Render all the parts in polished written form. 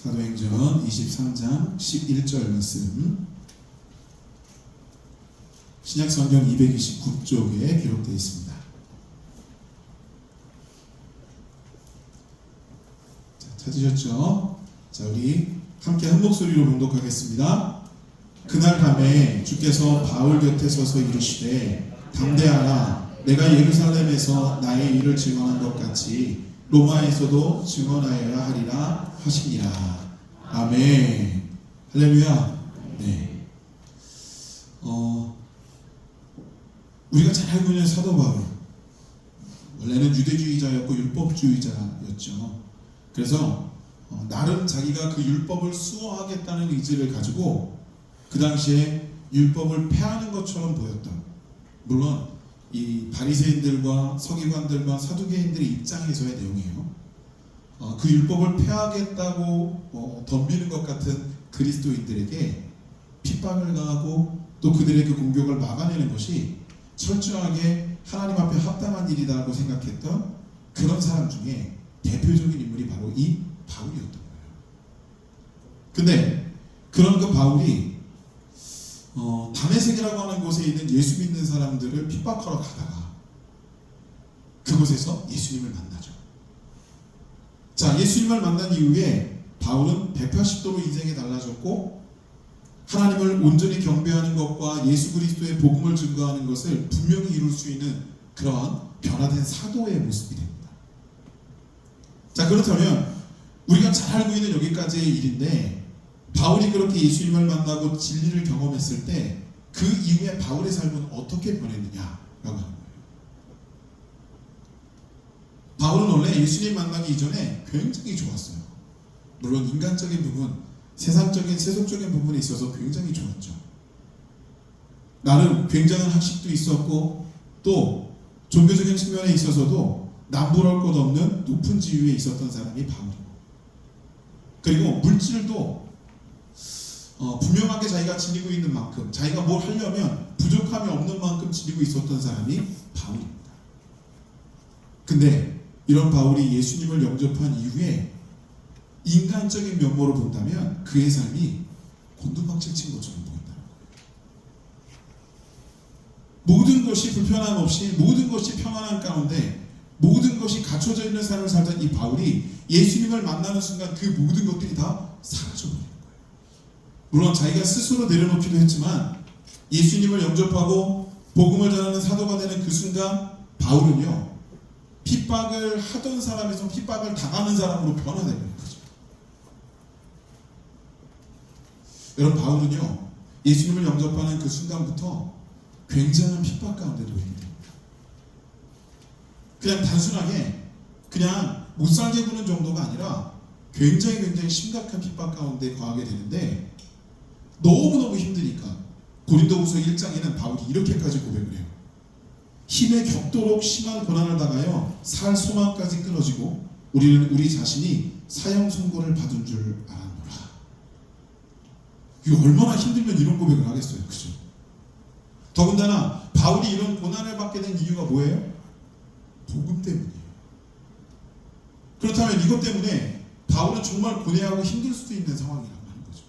사도행전 23장 11절 말씀, 신약성경 229쪽에 기록되어 있습니다. 자, 찾으셨죠? 자, 우리 함께 한 목소리로 봉독하겠습니다. 그날 밤에 주께서 바울 곁에 서서 이르시되 담대하라, 내가 예루살렘에서 나의 일을 증언한 것 같이 로마에서도 증언하여야 하리라 하시니라. 아멘. 할렐루야. 네. 우리가 잘 알고 있는 사도 바울, 원래는 유대주의자였고 율법주의자였죠. 그래서 나름 자기가 그 율법을 수호하겠다는 의지를 가지고 그 당시에 율법을 폐하는 것처럼 보였던, 물론 이 바리새인들과 서기관들과 사두개인들의 입장에서의 내용이에요. 그 율법을 폐하겠다고 덤비는 것 같은 그리스도인들에게 핍박을 가하고 또 그들의 그 공격을 막아내는 것이 철저하게 하나님 앞에 합당한 일이라고 생각했던 그런 사람 중에 대표적인 인물이 바로 이 바울이었던 거예요. 근데 그런 그 바울이 다메섹이라고 하는 곳에 있는 예수 믿는 사람들을 핍박하러 가다가 그곳에서 예수님을 만나죠. 자, 예수님을 만난 이후에 바울은 180도로 인생이 달라졌고 하나님을 온전히 경배하는 것과 예수 그리스도의 복음을 증거하는 것을 분명히 이룰 수 있는 그런 변화된 사도의 모습이 됩니다. 자, 그렇다면 우리가 잘 알고 있는 여기까지의 일인데, 바울이 그렇게 예수님을 만나고 진리를 경험했을 때 그 이후에 바울의 삶은 어떻게 변했느냐라고 하는 거예요. 바울은 원래 예수님 만나기 이전에 굉장히 좋았어요. 물론 인간적인 부분, 세상적인 세속적인 부분에 있어서 굉장히 좋았죠. 나름 굉장한 학식도 있었고 또 종교적인 측면에 있어서도 남부러울 것 없는 높은 지위에 있었던 사람이 바울이고, 그리고 물질도 분명하게 자기가 지니고 있는 만큼, 자기가 뭘 하려면 부족함이 없는 만큼 지니고 있었던 사람이 바울입니다. 근데 이런 바울이 예수님을 영접한 이후에 인간적인 면모로 본다면 그의 삶이 곤두박질 친 것처럼 보인다는 거예요. 모든 것이 불편함 없이, 모든 것이 평안한 가운데 모든 것이 갖춰져 있는 삶을 살던 이 바울이 예수님을 만나는 순간 그 모든 것들이 다 사라져버리는 거예요. 물론 자기가 스스로 내려놓기도 했지만 예수님을 영접하고 복음을 전하는 사도가 되는 그 순간 바울은요, 핍박을 하던 사람에서 핍박을 당하는 사람으로 변화되는 거죠. 여러분, 바울은요, 예수님을 영접하는 그 순간부터 굉장한 핍박 가운데 놓이게 됩니다. 그냥 단순하게 그냥 못살게 구는 정도가 아니라 굉장히 심각한 핍박 가운데 거하게 되는데, 너무너무 힘드니까 고린도후서 1장에는 바울이 이렇게까지 고백을 해요. 힘에 격도록 심한 고난을 당하여 살 소망까지 끊어지고 우리는 우리 자신이 사형 선고를 받은 줄 알았노라. 이거 얼마나 힘들면 이런 고백을 하겠어요, 그죠? 더군다나 바울이 이런 고난을 받게 된 이유가 뭐예요? 복음 때문이에요. 그렇다면 이것 때문에 바울은 정말 고뇌하고 힘들 수도 있는 상황이라고 하는 거죠.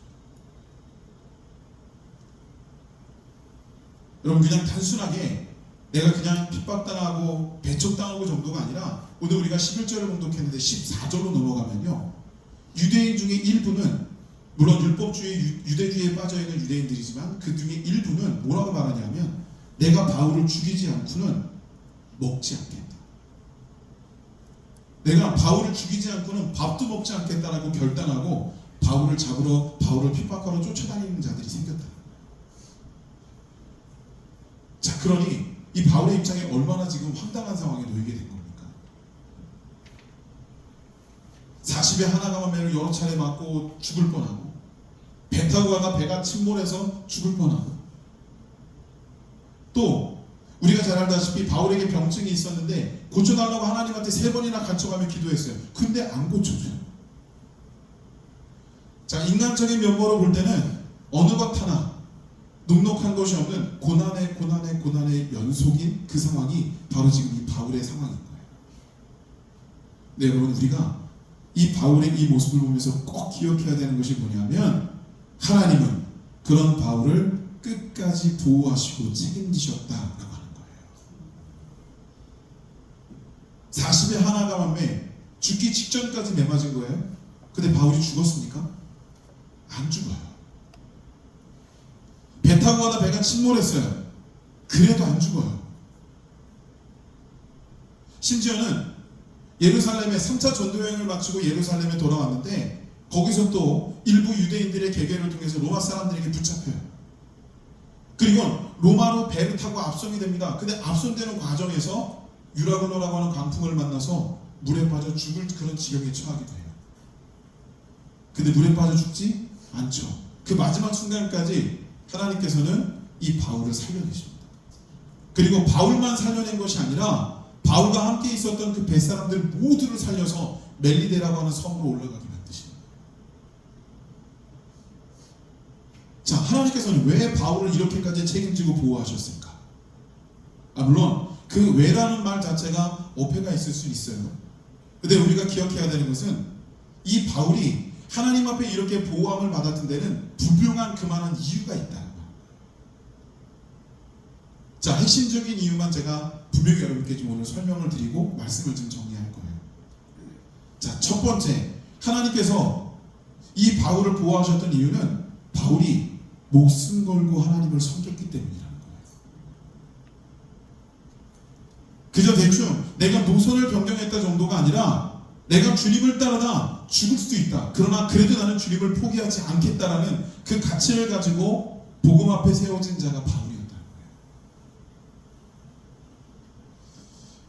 여러분, 그냥 단순하게 내가 그냥 핍박당하고 배척당하고 정도가 아니라, 오늘 우리가 11절을 봉독했는데 14절로 넘어가면요, 유대인 중에 일부는, 물론 율법주의 유대주의에 빠져있는 유대인들이지만 그 중에 일부는 뭐라고 말하냐면, 내가 바울을 죽이지 않고는 먹지 않겠다, 내가 바울을 죽이지 않고는 밥도 먹지 않겠다라고 결단하고 바울을 잡으러, 바울을 핍박하러 쫓아다니는 자들이 생겼다. 자, 그러니 이 바울의 입장에 얼마나 지금 황당한 상황에 놓이게 된 겁니까? 40에 하나 가면을 여러 차례 맞고 죽을 뻔하고, 배 타고 가다 배가 침몰해서 죽을 뻔하고, 또 우리가 잘 알다시피 바울에게 병증이 있었는데 고쳐달라고 하나님한테 3번이나 간청하며 기도했어요. 근데 안 고쳐줘요. 자, 인간적인 면모로 볼 때는 어느 것 하나 녹록한 것이 없는 고난의 연속인 그 상황이 바로 지금 이 바울의 상황인 거예요. 네, 여러분, 우리가 이 바울의 이 모습을 보면서 꼭 기억해야 되는 것이 뭐냐면 하나님은 그런 바울을 끝까지 보호하시고 책임지셨다라고 하는 거예요. 40에 하나가 만매 죽기 직전까지 매 맞은 거예요. 근데 바울이 죽었습니까? 안 죽어요. 배 타고 가다 배가 침몰했어요. 그래도 안 죽어요. 심지어는 예루살렘에 3차 전도여행을 마치고 예루살렘에 돌아왔는데 거기서 또 일부 유대인들의 계계를 통해서 로마 사람들에게 붙잡혀요. 그리고 로마로 배를 타고 압송이 됩니다. 근데 압송되는 과정에서 유라굴로라고 하는 광풍을 만나서 물에 빠져 죽을 그런 지경에 처하기도 해요. 근데 물에 빠져 죽지 않죠. 그 마지막 순간까지 하나님께서는 이 바울을 살려내십니다. 그리고 바울만 살려낸 것이 아니라 바울과 함께 있었던 그 뱃사람들 모두를 살려서 멜리데라고 하는 섬으로 올라가게 만드십니다. 자, 하나님께서는 왜 바울을 이렇게까지 책임지고 보호하셨을까? 물론 그 왜라는 말 자체가 어폐가 있을 수 있어요. 근데 우리가 기억해야 되는 것은 이 바울이 하나님 앞에 이렇게 보호함을 받았던 데는 분명한 그만한 이유가 있다는 거예요. 자, 핵심적인 이유만 제가 분명히 여러분께 좀 오늘 설명을 드리고 말씀을 좀 정리할 거예요. 자, 첫 번째, 하나님께서 이 바울을 보호하셨던 이유는 바울이 목숨 걸고 하나님을 섬겼기 때문이라는 거예요. 그저 대충 내가 노선을 변경했다 정도가 아니라 내가 주님을 따르다 죽을 수도 있다. 그러나 그래도 나는 주님을 포기하지 않겠다라는 그 가치를 가지고 복음 앞에 세워진 자가 바울이었다는 거예요.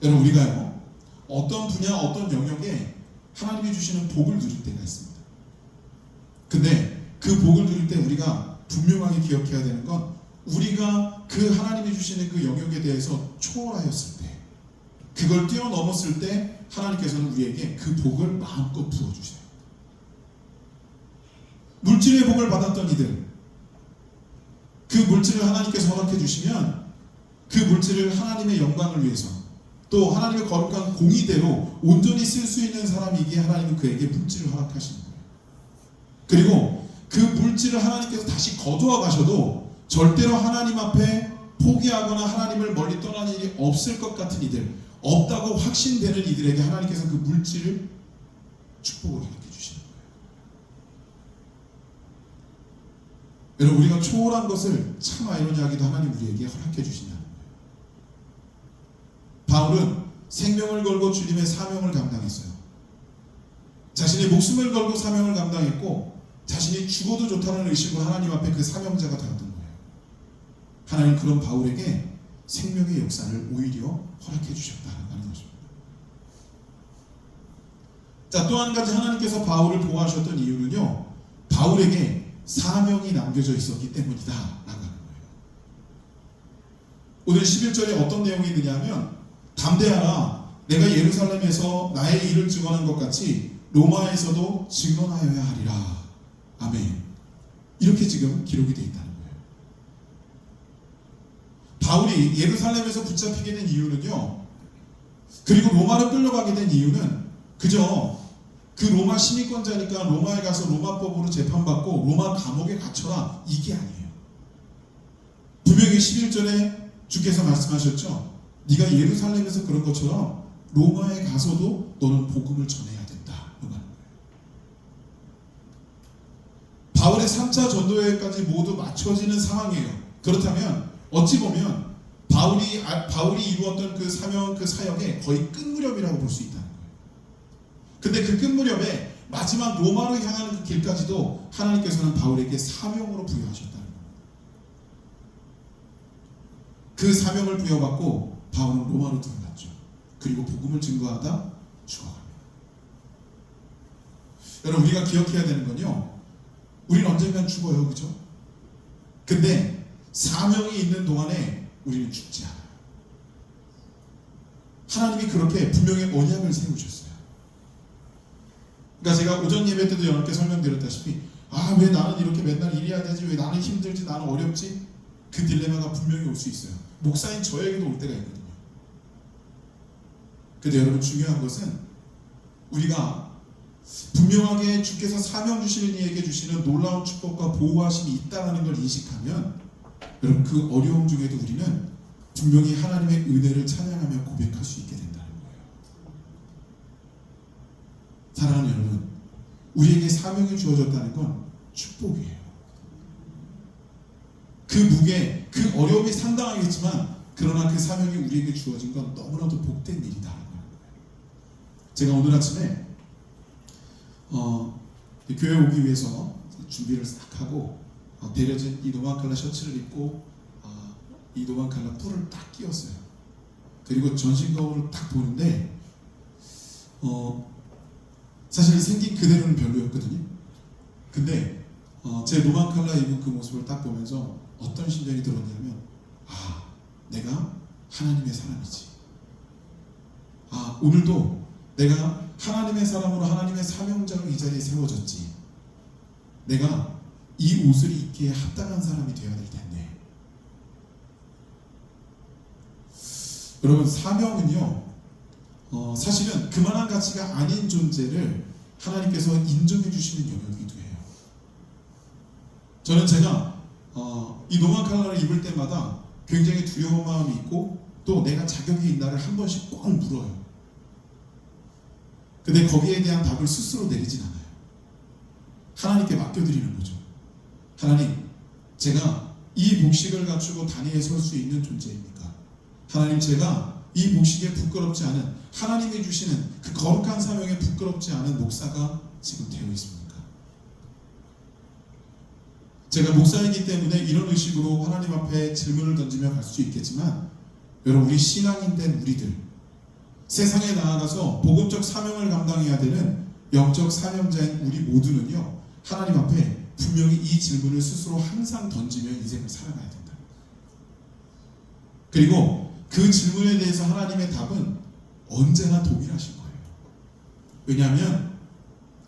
여러분, 우리가요, 어떤 분야, 어떤 영역에 하나님이 주시는 복을 누릴 때가 있습니다. 근데 그 복을 누릴 때 우리가 분명하게 기억해야 되는 건 우리가 그 하나님이 주시는 그 영역에 대해서 초월하였을 때, 그걸 뛰어넘었을 때 하나님께서는 우리에게 그 복을 마음껏 부어주세요. 물질의 복을 받았던 이들, 그 물질을 하나님께서 허락해 주시면 그 물질을 하나님의 영광을 위해서 또 하나님의 거룩한 공의대로 온전히 쓸 수 있는 사람이기에 하나님은 그에게 물질을 허락하시는 거예요. 그리고 그 물질을 하나님께서 다시 거두어 가셔도 절대로 하나님 앞에 포기하거나 하나님을 멀리 떠나는 일이 없을 것 같은 이들, 없다고 확신되는 이들에게 하나님께서 그 물질을 축복을 허락해 주시는 거예요. 여러분, 우리가 초월한 것을 참 아이러니하게도 하나님 우리에게 허락해 주신다는 거예요. 바울은 생명을 걸고 주님의 사명을 감당했어요. 자신의 목숨을 걸고 사명을 감당했고 자신이 죽어도 좋다는 의식으로 하나님 앞에 그 사명자가 되었던 거예요. 하나님 그런 바울에게 생명의 역사를 오히려 허락해 주셨다는 것입니다. 자, 또 한 가지 하나님께서 바울을 보호하셨던 이유는요, 바울에게 사명이 남겨져 있었기 때문이다 라고 하는 거예요. 오늘 11절에 어떤 내용이 있느냐 하면, 담대하라, 내가 예루살렘에서 나의 일을 증언한 것 같이 로마에서도 증언하여야 하리라. 아멘. 이렇게 지금 기록이 되어 있다는 거예요. 바울이 예루살렘에서 붙잡히게 된 이유는요, 그리고 로마로 끌려가게 된 이유는 그저 그 로마 시민권자니까 로마에 가서 로마법으로 재판받고 로마 감옥에 갇혀라, 이게 아니에요. 분명히 11절에 주께서 말씀하셨죠. 네가 예루살렘에서 그런 것처럼 로마에 가서도 너는 복음을 전해야 된다. 바울의 3차 전도여행까지 모두 맞춰지는 상황이에요. 그렇다면 어찌 보면 바울이 이루었던 그 사명, 그 사역의 거의 끝 무렵이라고 볼 수 있다는 거예요. 근데 그 끝 무렵에 마지막 로마로 향하는 그 길까지도 하나님께서는 바울에게 사명으로 부여하셨다는 거예요. 그 사명을 부여받고 바울은 로마로 들어갔죠. 그리고 복음을 증거하다 죽어갑니다. 여러분, 우리가 기억해야 되는 건요, 우리는 언젠간 죽어요, 그죠? 근데 사명이 있는 동안에 우리는 죽지 않아요. 하나님이 그렇게 분명히 언약을 세우셨어요. 그러니까 제가 오전 예배 때도 여러분께 설명드렸다시피, 왜 나는 이렇게 맨날 일해야 되지, 왜 나는 힘들지, 나는 어렵지, 그 딜레마가 분명히 올 수 있어요. 목사인 저에게도 올 때가 있거든요. 근데 여러분, 중요한 것은 우리가 분명하게 주께서 사명 주시는 이에게 주시는 놀라운 축복과 보호하심이 있다는 걸 인식하면 여러분 그 어려움 중에도 우리는 분명히 하나님의 은혜를 찬양하며 고백할 수 있게 된다는 거예요. 사랑하는 여러분, 우리에게 사명이 주어졌다는 건 축복이에요. 그 무게, 그 어려움이 상당하겠지만 그러나 그 사명이 우리에게 주어진 건 너무나도 복된 일이다. 제가 오늘 아침에 교회 오기 위해서 준비를 싹 하고 데려진 이 노만칼라 셔츠를 입고 이 노만칼라 뿔을 딱 끼웠어요. 그리고 전신 거울을 딱 보는데 사실 생긴 그대로는 별로였거든요. 근데 제 노만칼라 입은 그 모습을 딱 보면서 어떤 심정이 들었냐면 내가 하나님의 사람이지. 오늘도 내가 하나님의 사람으로 하나님의 사명자로 이 자리에 세워졌지. 내가 이 옷을 입기에 합당한 사람이 되어야 될 텐데. 여러분, 사명은요 사실은 그만한 가치가 아닌 존재를 하나님께서 인정해 주시는 영역이기도 해요. 저는 제가 이 노만 칼라를 입을 때마다 굉장히 두려운 마음이 있고 또 내가 자격이 있나를 한 번씩 꼭 물어요. 근데 거기에 대한 답을 스스로 내리진 않아요. 하나님께 맡겨드리는 거죠. 하나님, 제가 이 복식을 갖추고 단위에 설 수 있는 존재입니까? 하나님, 제가 이 복식에 부끄럽지 않은 하나님이 주시는 그 거룩한 사명에 부끄럽지 않은 목사가 지금 되어 있습니까? 제가 목사이기 때문에 이런 의식으로 하나님 앞에 질문을 던지며 갈 수 있겠지만 여러분, 우리 신앙인 된 우리들, 세상에 나아가서 복음적 사명을 감당해야 되는 영적 사명자인 우리 모두는요 하나님 앞에 분명히 이 질문을 스스로 항상 던지며 인생을 살아가야 된다. 그리고 그 질문에 대해서 하나님의 답은 언제나 동일하실 거예요. 왜냐하면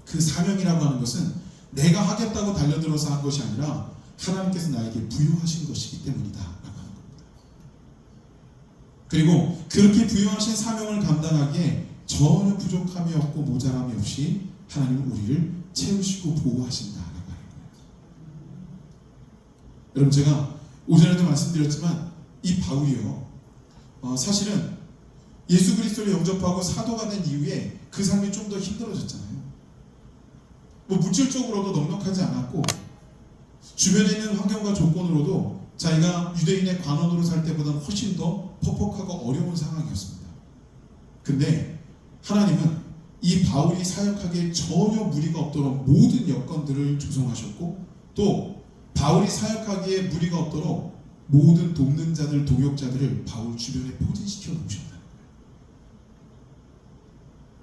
그 사명이라고 하는 것은 내가 하겠다고 달려들어서 한 것이 아니라 하나님께서 나에게 부여하신 것이기 때문이다 라고 하는 겁니다. 그리고 그렇게 부여하신 사명을 감당하기에 전혀 부족함이 없고 모자람이 없이 하나님은 우리를 채우시고 보호하신다라고 하는 거예요. 여러분, 제가 오전에도 말씀드렸지만 이 바울이요 사실은 예수 그리스도를 영접하고 사도가 된 이후에 그 삶이 좀 더 힘들어졌잖아요. 물질적으로도 넉넉하지 않았고 주변에 있는 환경과 조건으로도 자기가 유대인의 관원으로 살 때보다는 훨씬 더 퍽퍽하고 어려운 상황이었습니다. 근데 하나님은 이 바울이 사역하기에 전혀 무리가 없도록 모든 여건들을 조성하셨고 또 바울이 사역하기에 무리가 없도록 모든 돕는 자들, 동역자들을 바울 주변에 포진시켜 놓으셨다는 거예요.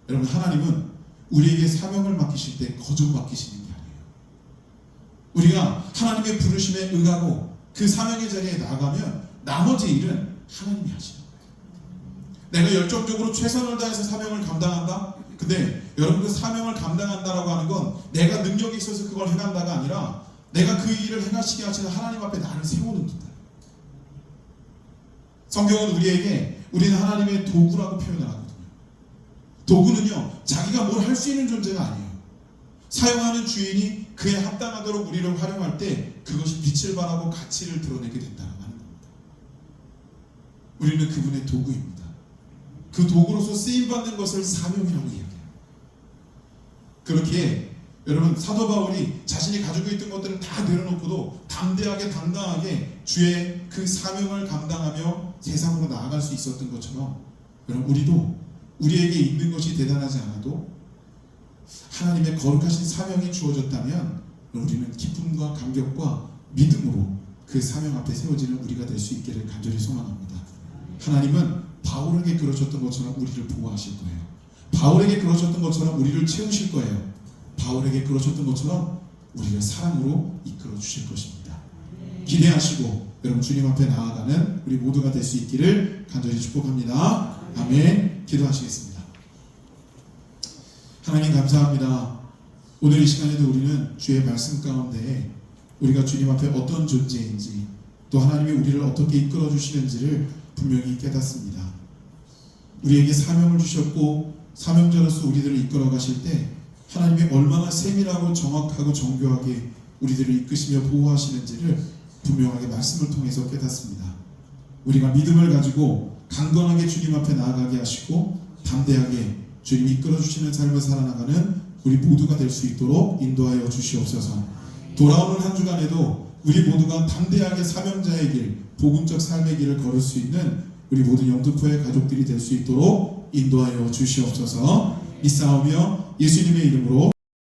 여러분, 하나님은 우리에게 사명을 맡기실 때 거저 맡기시는 게 아니에요. 우리가 하나님의 부르심에 응하고 그 사명의 자리에 나가면 나머지 일은 하나님이 하시는 거예요. 내가 열정적으로 최선을 다해서 사명을 감당한다? 근데 여러분, 그 사명을 감당한다라고 하는 건 내가 능력이 있어서 그걸 해간다가 아니라 내가 그 일을 행하시게 하시는 하나님 앞에 나를 세워놓는다. 성경은 우리는 하나님의 도구라고 표현을 하거든요. 도구는요 자기가 뭘 할 수 있는 존재가 아니에요. 사용하는 주인이 그에 합당하도록 우리를 활용할 때 그것이 빛을 발하고 가치를 드러내게 된다는 겁니다. 우리는 그분의 도구입니다. 그 도구로서 쓰임받는 것을 사명이라고 이야기해요. 그렇기에 여러분, 사도 바울이 자신이 가지고 있던 것들을 다 내려놓고도 담대하게 당당하게 주의 그 사명을 감당하며 세상으로 나아갈 수 있었던 것처럼 여러분, 우리도 우리에게 있는 것이 대단하지 않아도 하나님의 거룩하신 사명이 주어졌다면 우리는 기쁨과 감격과 믿음으로 그 사명 앞에 세워지는 우리가 될 수 있기를 간절히 소망합니다. 하나님은 바울에게 그러셨던 것처럼 우리를 보호하실 거예요. 바울에게 그러셨던 것처럼 우리를 채우실 거예요. 바울에게 그러셨던 것처럼 우리를 사랑으로 이끌어 주실 것입니다. 기대하시고 여러분, 주님 앞에 나아가는 우리 모두가 될 수 있기를 간절히 축복합니다. 아멘. 기도하시겠습니다. 하나님, 감사합니다. 오늘 이 시간에도 우리는 주의 말씀 가운데 우리가 주님 앞에 어떤 존재인지 또 하나님이 우리를 어떻게 이끌어 주시는지를 분명히 깨닫습니다. 우리에게 사명을 주셨고 사명자로서 우리들을 이끌어 가실 때 하나님이 얼마나 세밀하고 정확하고 정교하게 우리들을 이끄시며 보호하시는지를 분명하게 말씀을 통해서 깨닫습니다. 우리가 믿음을 가지고 강건하게 주님 앞에 나아가게 하시고 담대하게 주님 이끌어 주시는 삶을 살아나가는 우리 모두가 될 수 있도록 인도하여 주시옵소서. 돌아오는 한 주간에도 우리 모두가 담대하게 사명자의 길, 복음적 삶의 길을 걸을 수 있는 우리 모든 영등포의 가족들이 될 수 있도록 인도하여 주시옵소서. 이 싸우며 예수님의 이름으로